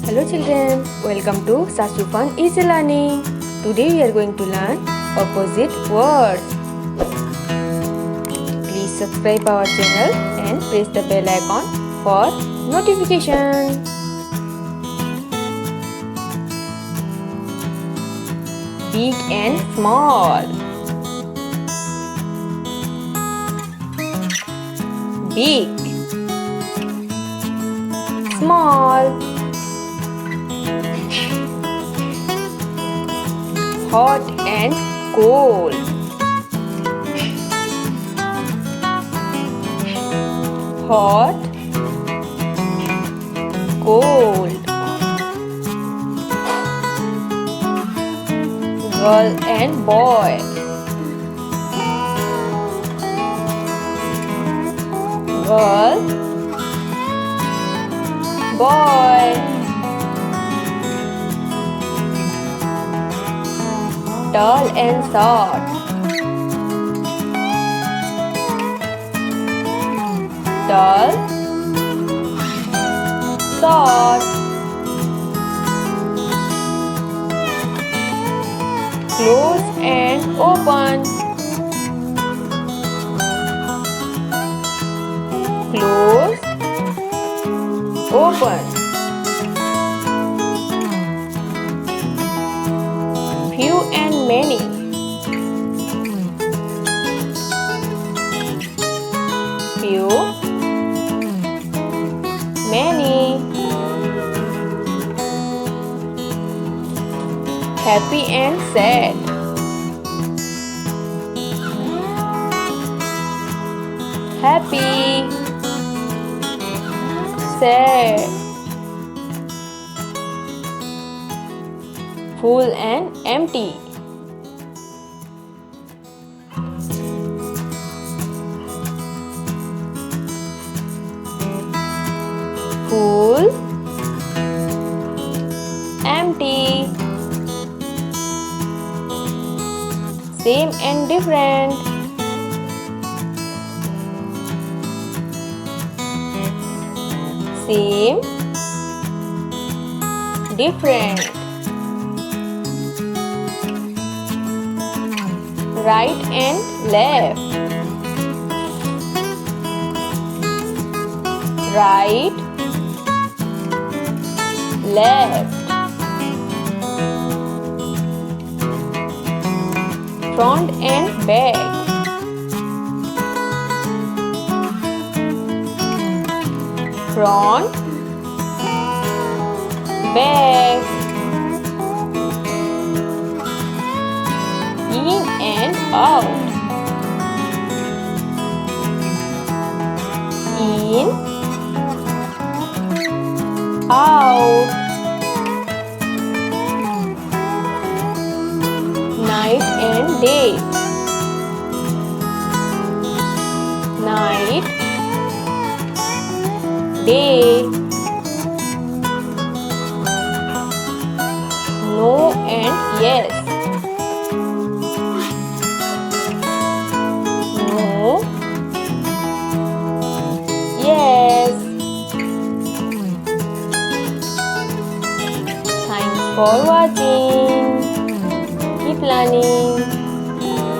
Hello children, welcome to Sasu Fun Easy Learning. Today we are going to learn opposite words. Please subscribe our channel and press the bell icon for notification. Big and small. Big. Small. Hot and cold. Hot, cold. Girl and boy. Girl, boy. Tall and short. Tall, short. Close and open. Close, open. Few and many. Few, many. Happy and sad. Happy, sad. Full and empty. Full, empty. Same and different. Same, different. Right and left. Right, left. Front and back. Front, back. In and out. In, out. Night and day. Night, day. No and yes. No, yes. Thanks for watching.